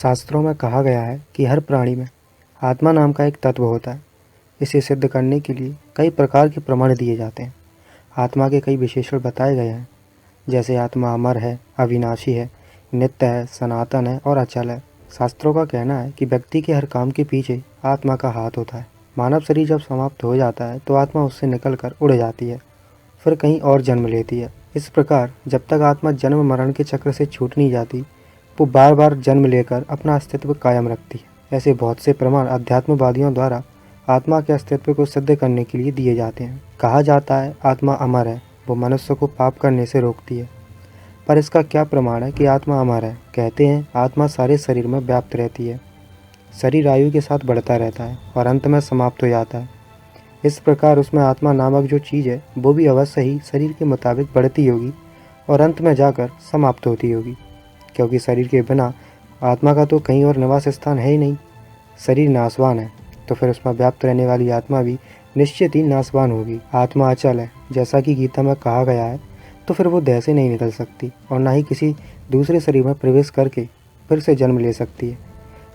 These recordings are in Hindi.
शास्त्रों में कहा गया है कि हर प्राणी में आत्मा नाम का एक तत्व होता है। इसे सिद्ध करने के लिए कई प्रकार के प्रमाण दिए जाते हैं। आत्मा के कई विशेषण बताए गए हैं, जैसे आत्मा अमर है, अविनाशी है, नित्य है, सनातन है और अचल है। शास्त्रों का कहना है कि व्यक्ति के हर काम के पीछे आत्मा का हाथ होता है। मानव शरीर जब समाप्त हो जाता है तो आत्मा उससे निकलकर उड़ जाती है, फिर कहीं और जन्म लेती है। इस प्रकार जब तक आत्मा जन्म मरण के चक्र से छूट नहीं जाती, वो बार बार जन्म लेकर अपना अस्तित्व कायम रखती है। ऐसे बहुत से प्रमाण अध्यात्मवादियों द्वारा आत्मा के अस्तित्व को सिद्ध करने के लिए दिए जाते हैं। कहा जाता है आत्मा अमर है, वो मनुष्य को पाप करने से रोकती है। पर इसका क्या प्रमाण है कि आत्मा अमर है? कहते हैं आत्मा सारे शरीर में व्याप्त रहती है। शरीर आयु के साथ बढ़ता रहता है और अंत में समाप्त हो जाता है। इस प्रकार उसमें आत्मा नामक जो चीज़ है वो भी अवश्य ही शरीर के मुताबिक बढ़ती होगी और अंत में जाकर समाप्त होती होगी, क्योंकि शरीर के बिना आत्मा का तो कहीं और निवास स्थान है ही नहीं। शरीर नाशवान है तो फिर उसमें व्याप्त रहने वाली आत्मा भी निश्चित ही नाशवान होगी। आत्मा अचल है, जैसा कि गीता में कहा गया है, तो फिर वो देह से नहीं निकल सकती और ना ही किसी दूसरे शरीर में प्रवेश करके फिर से जन्म ले सकती है।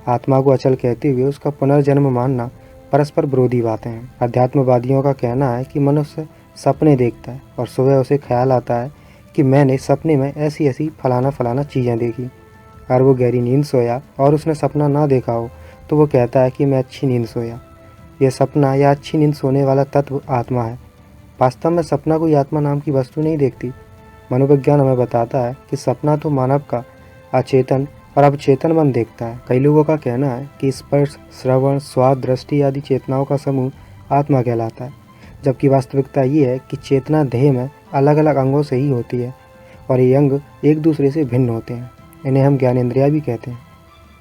आत्मा को अचल कहते हुए उसका पुनर्जन्म मानना परस्पर विरोधी बातें हैं। अध्यात्मवादियों का कहना है कि मनुष्य सपने देखता है और सुबह उसे ख्याल आता है कि मैंने सपने में ऐसी ऐसी फलाना फलाना चीज़ें देखी। अगर वो गहरी नींद सोया और उसने सपना ना देखा हो तो वो कहता है कि मैं अच्छी नींद सोया। यह सपना या अच्छी नींद सोने वाला तत्व आत्मा है। वास्तव में सपना कोई आत्मा नाम की वस्तु नहीं देखती। मनोविज्ञान हमें बताता है कि सपना तो मानव का अचेतन और अवचेतन मन देखता है। कई लोगों का कहना है कि स्पर्श, श्रवण, स्वाद, दृष्टि आदि चेतनाओं का समूह आत्मा कहलाता है, जबकि वास्तविकता ये है कि चेतना देह में अलग अलग अंगों से ही होती है और ये अंग एक दूसरे से भिन्न होते हैं। इन्हें हम ज्ञानेंद्रियाँ भी कहते हैं।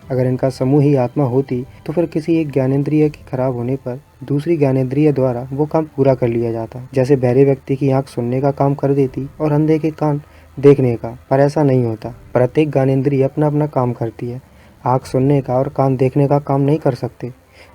अगर इनका समूह ही आत्मा होती तो फिर किसी एक ज्ञानेंद्रिय के खराब होने पर दूसरी ज्ञानेंद्रिय द्वारा वो काम पूरा कर लिया जाता। जैसे बहरे व्यक्ति की आंख सुनने का काम कर देती और अंधे के कान देखने का, पर ऐसा नहीं होता। प्रत्येक ज्ञानेंद्रिय अपना अपना काम करती है। आंख सुनने का और कान देखने का काम नहीं कर सकते।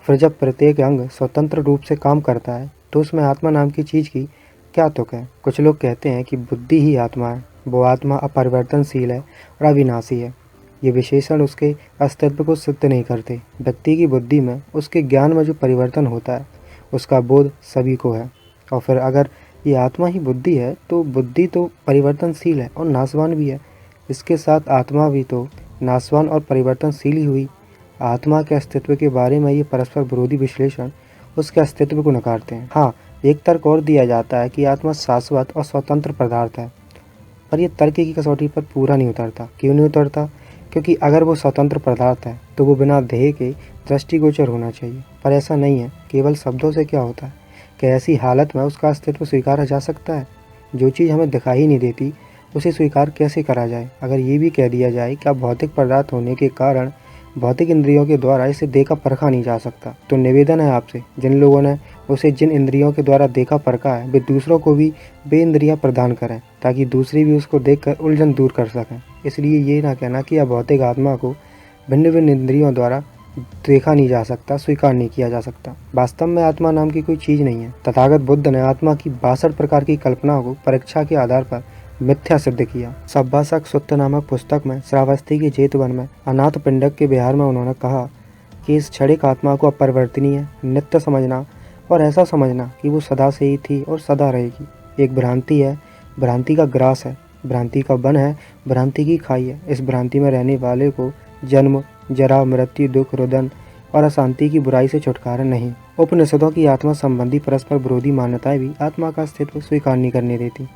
फिर जब प्रत्येक अंग स्वतंत्र रूप से काम करता है तो उसमें आत्मा नाम की चीज़ की क्या तुक है? कुछ लोग कहते हैं कि बुद्धि ही आत्मा है। वो आत्मा अपरिवर्तनशील है और अविनाशी है। ये विशेषण उसके अस्तित्व को सिद्ध नहीं करते। व्यक्ति की बुद्धि में, उसके ज्ञान में जो परिवर्तन होता है उसका बोध सभी को है। और फिर अगर ये आत्मा ही बुद्धि है तो बुद्धि तो परिवर्तनशील है और नाशवान भी है। इसके साथ आत्मा भी तो नाशवान और परिवर्तनशील ही हुई। आत्मा के अस्तित्व के बारे में ये परस्पर विरोधी विश्लेषण उसके अस्तित्व को नकारते हैं। हाँ, एक तर्क और दिया जाता है कि आत्मा शाश्वत और स्वतंत्र पदार्थ है, पर यह तर्क की कसौटी पर पूरा नहीं उतरता। क्यों नहीं उतरता? क्योंकि अगर वो स्वतंत्र पदार्थ है तो वो बिना देह के दृष्टिगोचर होना चाहिए, पर ऐसा नहीं है। केवल शब्दों से क्या होता है? क्या ऐसी हालत में उसका अस्तित्व स्वीकारा जा सकता है? जो चीज़ हमें दिखाई ही नहीं देती उसे स्वीकार कैसे करा जाए? अगर ये भी कह दिया जाए कि भौतिक पदार्थ होने के कारण भौतिक इंद्रियों के द्वारा इसे देखा परखा नहीं जा सकता, तो निवेदन है आपसे, जिन लोगों ने उसे जिन इंद्रियों के द्वारा देखा परखा है वे दूसरों को भी वे इंद्रियाँ प्रदान करें, ताकि दूसरी भी उसको देखकर उलझन दूर कर सकें। इसलिए ये ना कहना कि भौतिक आत्मा को भिन्न भिन्न इंद्रियों द्वारा देखा नहीं जा सकता, स्वीकार नहीं किया जा सकता। वास्तव में आत्मा नाम की कोई चीज़ नहीं है। तथागत बुद्ध ने आत्मा की 62 प्रकार की कल्पनाओं को परीक्षा के आधार पर मिथ्या सिद्ध किया। सब्बासक सुत्त नामक पुस्तक में श्रावस्ती के जेतवन में अनाथ पिंडक के विहार में उन्होंने कहा कि इस क्षणिक आत्मा को अपरिवर्तनीय, नित्य समझना और ऐसा समझना कि वो सदा से ही थी और सदा रहेगी एक भ्रांति है। भ्रांति का ग्रास है, भ्रांति का वन है, भ्रांति की खाई है। इस भ्रांति में रहने वाले को जन्म, जरा, मृत्यु, दुख, रुदन और अशांति की बुराई से छुटकारा नहीं। उपनिषदों की आत्मा संबंधी परस्पर विरोधी मान्यताएं भी आत्मा का अस्तित्व स्वीकार नहीं करने देती।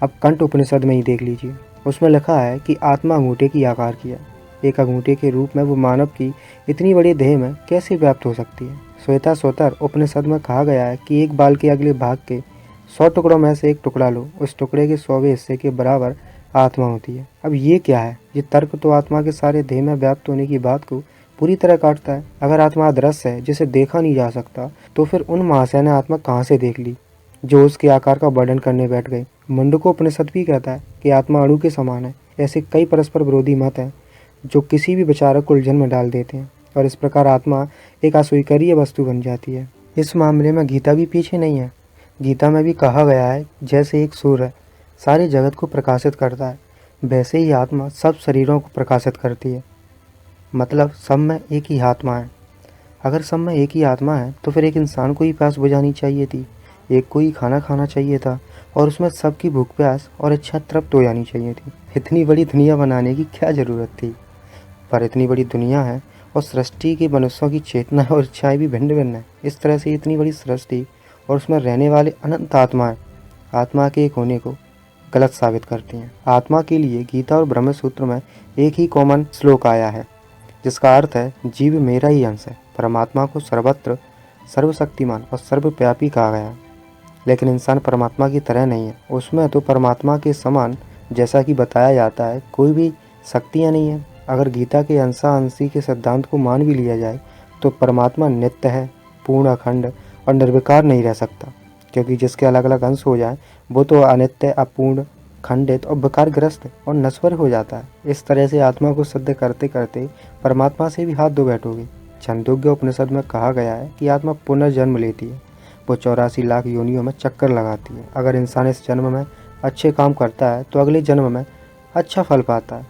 अब कंठ उपनिषद में ही देख लीजिए, उसमें लिखा है कि आत्मा अंगूठे की आकार की है। एक अंगूठे के रूप में वो मानव की इतनी बड़ी देह में कैसे व्याप्त हो सकती है? श्वेता स्वतर उपनिषद में कहा गया है कि एक बाल के अगले भाग के 100 टुकड़ों में से एक टुकड़ा लो, उस टुकड़े के 100वें हिस्से के बराबर आत्मा होती है। अब ये क्या है? ये तर्क तो आत्मा के सारे देह में व्याप्त होने की बात को पूरी तरह काटता है। अगर आत्मा अदृश्य है, जिसे देखा नहीं जा सकता, तो फिर उन महाशय ने आत्मा कहाँ से देख ली जो उसके आकार का वर्णन करने बैठ गए? मुंडकोपनिषद भी कहता है कि आत्मा अणु के समान है। ऐसे कई परस्पर विरोधी मत हैं जो किसी भी विचारक को उलझन में डाल देते हैं और इस प्रकार आत्मा एक अस्वीकार्य वस्तु बन जाती है। इस मामले में गीता भी पीछे नहीं है। गीता में भी कहा गया है जैसे एक सूर्य सारे जगत को प्रकाशित करता है, वैसे ही आत्मा सब शरीरों को प्रकाशित करती है। मतलब सब में एक ही आत्मा है। अगर सब में एक ही आत्मा है तो फिर एक इंसान को ही प्यास बुझानी चाहिए थी, एक को ही खाना खाना चाहिए था और उसमें सबकी भूख प्यास और इच्छा तृप्त हो जानी चाहिए थी। इतनी बड़ी दुनिया बनाने की क्या ज़रूरत थी? पर इतनी बड़ी दुनिया है और सृष्टि के मनुष्यों की चेतना और इच्छाएं भी भिन्न भिन्न है। इस तरह से इतनी बड़ी सृष्टि और उसमें रहने वाले अनंत आत्माएं आत्मा के एक होने को गलत साबित करती हैं। आत्मा के लिए गीता और ब्रह्म सूत्र में एक ही कॉमन श्लोक आया है जिसका अर्थ है जीव मेरा ही अंश है। परमात्मा को सर्वत्र सर्वशक्तिमान और सर्वव्यापी कहा गया है। लेकिन इंसान परमात्मा की तरह नहीं है। उसमें तो परमात्मा के समान, जैसा कि बताया जाता है, कोई भी शक्तियाँ नहीं है। अगर गीता के अंशा अंशी के सिद्धांत को मान भी लिया जाए तो परमात्मा नित्य है, पूर्ण, अखंड और निर्विकार नहीं रह सकता, क्योंकि जिसके अलग अलग अंश हो जाए वो तो अनित्य, अपूर्ण, खंडित और विकारग्रस्त और नश्वर हो जाता है। इस तरह से आत्मा को सिद्ध करते करते परमात्मा से भी हाथ धो बैठोगे। छंदोग्य उपनिषद में कहा गया है कि आत्मा पुनर्जन्म लेती है। वो 84 लाख योनियों में चक्कर लगाती है। अगर इंसान इस जन्म में अच्छे काम करता है तो अगले जन्म में अच्छा फल पाता है,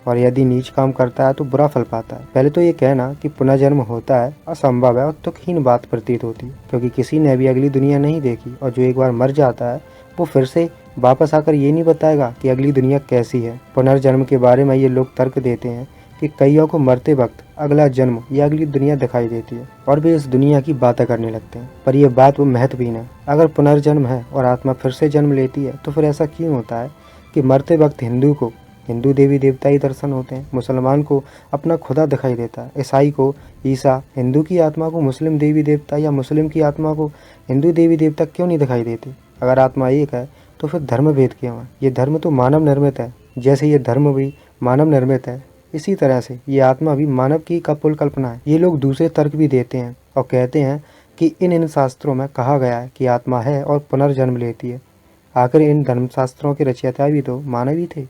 और यदि नीच काम करता है तो बुरा फल पाता है। पहले तो ये कहना कि पुनर्जन्म होता है असंभव है और तुकहीन बात प्रतीत होती है, क्योंकि किसी ने भी अगली दुनिया नहीं देखी, और जो एक बार मर जाता है वो फिर से वापस आकर ये नहीं बताएगा कि अगली दुनिया कैसी है। पुनर्जन्म के बारे में ये लोग तर्क देते हैं कि कईयों को मरते वक्त अगला जन्म या अगली दुनिया दिखाई देती है और वे इस दुनिया की बातें करने लगते हैं, पर यह बात वो महत्वहीन है। अगर पुनर्जन्म है और आत्मा फिर से जन्म लेती है तो फिर ऐसा क्यों होता है कि मरते वक्त हिंदू को हिंदू देवी देवता ही दर्शन होते हैं, मुसलमान को अपना खुदा दिखाई देता है, ईसाई को ईसा, हिंदू की आत्मा को मुस्लिम देवी देवता या मुस्लिम की आत्मा को हिंदू देवी देवता क्यों नहीं दिखाई देते? अगर आत्मा एक है तो फिर धर्म भेद क्यों है? ये धर्म तो मानव निर्मित है। जैसे ये धर्म भी मानव निर्मित है, इसी तरह से ये आत्मा भी मानव की कपोल कल्पना है। ये लोग दूसरे तर्क भी देते हैं और कहते हैं कि इन शास्त्रों में कहा गया है कि आत्मा है और पुनर्जन्म लेती है। आखिर इन धर्मशास्त्रों के रचयिता भी तो मानव ही थे,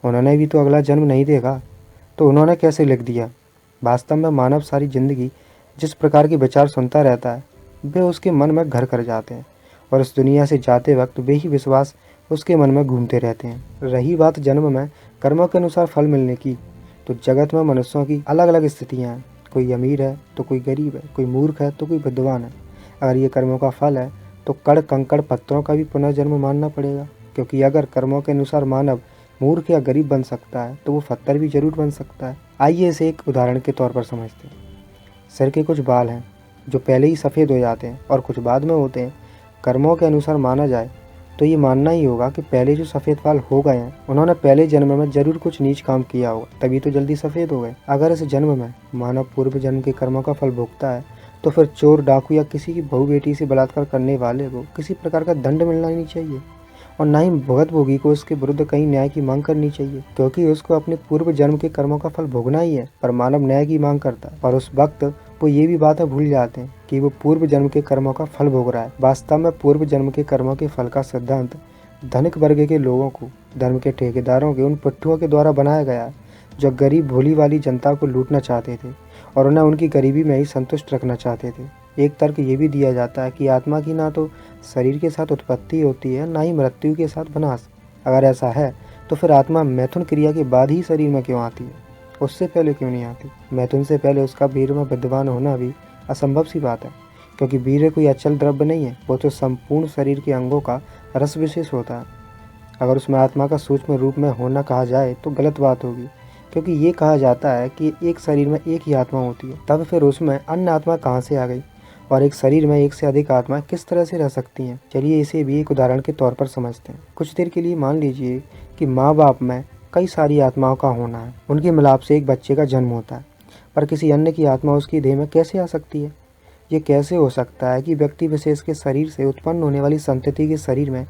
उन्होंने भी तो अगला जन्म नहीं देखा, तो उन्होंने कैसे लिख दिया? वास्तव में मानव सारी जिंदगी जिस प्रकार के विचार सुनता रहता है वे उसके मन में घर कर जाते हैं, और इस दुनिया से जाते वक्त वे ही विश्वास उसके मन में घूमते रहते हैं। रही बात जन्म में कर्मों के अनुसार फल मिलने की, तो जगत में मनुष्यों की अलग अलग स्थितियाँ हैं। कोई अमीर है तो कोई गरीब है, कोई मूर्ख है तो कोई विद्वान है। अगर ये कर्मों का फल है तो कण कंकड़ पत्थरों का भी पुनर्जन्म मानना पड़ेगा, क्योंकि अगर कर्मों के अनुसार मानव मूर्ख या गरीब बन सकता है तो वो पत्थर भी जरूर बन सकता है। आइए इसे एक उदाहरण के तौर पर समझते हैं। सिर के कुछ बाल हैं जो पहले ही सफ़ेद हो जाते हैं और कुछ बाद में होते हैं। कर्मों के अनुसार माना जाए तो ये मानना ही होगा कि पहले जो सफ़ेद बाल हो गए हैं उन्होंने पहले जन्म में जरूर कुछ नीच काम किया होगा, तभी तो जल्दी सफ़ेद हो गए। अगर इस जन्म में मानव पूर्व जन्म के कर्मों का फल भोगता है तो फिर चोर, डाकू या किसी की बहू बेटी से बलात्कार करने वाले को किसी प्रकार का दंड मिलना ही नहीं चाहिए, और ना ही भुगत भोगी को इसके विरुद्ध कहीं न्याय की मांग करनी चाहिए, क्योंकि उसको अपने पूर्व जन्म के कर्मों का फल भोगना ही है। पर मानव न्याय की मांग करता है और उस वक्त वो ये भी बातें भूल जाते हैं कि वो पूर्व जन्म के कर्मों का फल भोग रहा है। वास्तव में पूर्व जन्म के कर्मों के फल का सिद्धांत धनिक वर्ग के लोगों को, धर्म के ठेकेदारों के उन पिट्ठुओं के द्वारा बनाया गया जो गरीब भोली वाली जनता को लूटना चाहते थे और उन्हें उनकी गरीबी में ही संतुष्ट रखना चाहते थे। एक तर्क ये भी दिया जाता है कि आत्मा की ना तो शरीर के साथ उत्पत्ति होती है, ना ही मृत्यु के साथ विनाश। अगर ऐसा है तो फिर आत्मा मैथुन क्रिया के बाद ही शरीर में क्यों आती है? उससे पहले क्यों नहीं आती? मैथुन से पहले उसका वीर्य में विद्यमान होना भी असंभव सी बात है, क्योंकि वीर्य कोई अचल द्रव्य नहीं है, वो तो संपूर्ण शरीर के अंगों का रस विशेष होता है। अगर उसमें आत्मा का सूक्ष्म रूप में होना कहा जाए तो गलत बात होगी, क्योंकि ये कहा जाता है कि एक शरीर में एक ही आत्मा होती है। तब फिर उसमें अन्य आत्मा कहाँ से आ गई, और एक शरीर में एक से अधिक आत्मा किस तरह से रह सकती हैं? चलिए इसे भी एक उदाहरण के तौर पर समझते हैं। कुछ देर के लिए मान लीजिए कि माँ बाप में कई सारी आत्माओं का होना है, उनके मिलाप से एक बच्चे का जन्म होता है, पर किसी अन्य की आत्मा उसकी देह में कैसे आ सकती है? ये कैसे हो सकता है कि व्यक्ति विशेष के शरीर से उत्पन्न होने वाली संतति के शरीर में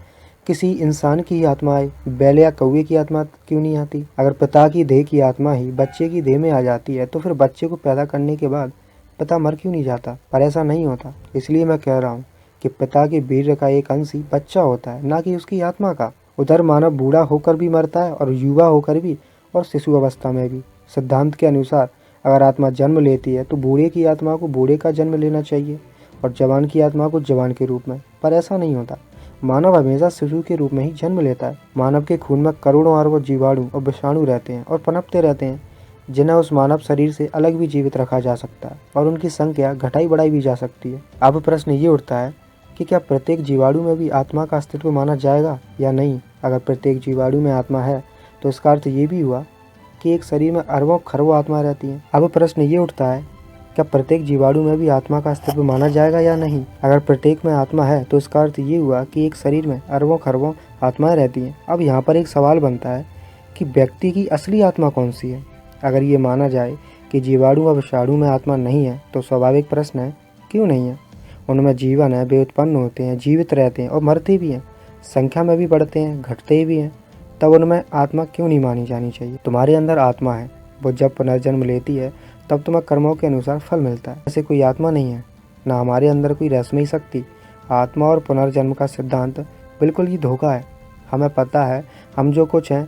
किसी इंसान की ही आत्मा आए? बैल या कौवे की आत्मा क्यों नहीं आती? अगर पिता की देह की आत्मा ही बच्चे की देह में आ जाती है तो फिर बच्चे को पैदा करने के बाद पिता मर क्यों नहीं जाता? पर ऐसा नहीं होता। इसलिए मैं कह रहा हूँ कि पिता के वीर्य का एक अंश ही बच्चा होता है, ना कि उसकी आत्मा का। उधर मानव बूढ़ा होकर भी मरता है और युवा होकर भी, और शिशु अवस्था में भी। सिद्धांत के अनुसार अगर आत्मा जन्म लेती है तो बूढ़े की आत्मा को बूढ़े का जन्म लेना चाहिए और जवान की आत्मा को जवान के रूप में, पर ऐसा नहीं होता। मानव हमेशा शिशु के रूप में ही जन्म लेता है। मानव के खून में करोड़ों अरबों जीवाणु और विषाणु रहते हैं और पनपते रहते हैं। जिन्हें उस मानव शरीर से अलग भी जीवित रखा जा सकता है और उनकी संख्या घटाई बढ़ाई भी जा सकती है। अब प्रश्न ये उठता है कि क्या प्रत्येक जीवाणु में भी आत्मा का अस्तित्व माना जाएगा या नहीं। अगर प्रत्येक जीवाणु में आत्मा है तो इसका अर्थ ये भी हुआ कि एक शरीर में अरबों खरबों आत्मा रहती हैं। अब प्रश्न ये उठता है, क्या प्रत्येक जीवाणु में भी आत्मा का अस्तित्व माना जाएगा या नहीं। अगर प्रत्येक में आत्मा है तो इसका अर्थ ये हुआ कि एक शरीर में अरबों खरबों आत्माएं रहती हैं। अब यहाँ पर एक सवाल बनता है कि व्यक्ति की असली आत्मा कौन सी है। अगर ये माना जाए कि जीवाणु व विषाणु में आत्मा नहीं है तो स्वाभाविक प्रश्न है, क्यों नहीं है। उनमें जीवन है, वे उत्पन्न होते हैं, जीवित रहते हैं और मरते भी हैं, संख्या में भी बढ़ते हैं, घटते भी हैं, तब उनमें आत्मा क्यों नहीं मानी जानी चाहिए। तुम्हारे अंदर आत्मा है, वो जब पुनर्जन्म लेती है तब तुम्हें कर्मों के अनुसार फल मिलता है। ऐसे कोई आत्मा नहीं है, ना हमारे अंदर कोई रहस्यमयी शक्ति। आत्मा और पुनर्जन्म का सिद्धांत बिल्कुल ही धोखा है। हमें पता है हम जो कुछ हैं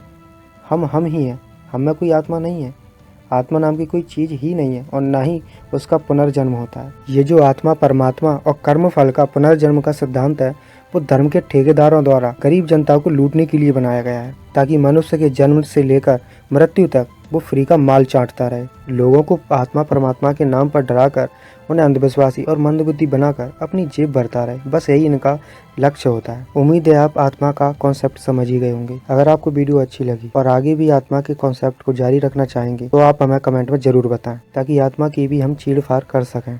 हम ही हैं, हम में कोई आत्मा नहीं है। आत्मा नाम की कोई चीज़ ही नहीं है और ना ही उसका पुनर्जन्म होता है। ये जो आत्मा, परमात्मा और कर्म फल का पुनर्जन्म का सिद्धांत है वो धर्म के ठेकेदारों द्वारा गरीब जनता को लूटने के लिए बनाया गया है, ताकि मनुष्य के जन्म से लेकर मृत्यु तक वो फ्री का माल चाटता रहे। लोगों को आत्मा परमात्मा के नाम पर डराकर उन्हें अंधविश्वासी और मंदबुद्धि बनाकर अपनी जेब भरता रहे, बस यही इनका लक्ष्य होता है। उम्मीद है आप आत्मा का कॉन्सेप्ट समझ ही गए होंगे। अगर आपको वीडियो अच्छी लगी और आगे भी आत्मा के कॉन्सेप्ट को जारी रखना चाहेंगे तो आप हमें कमेंट में जरूर बताएं, ताकि आत्मा की भी हम चीड़ फाड़ कर सकें।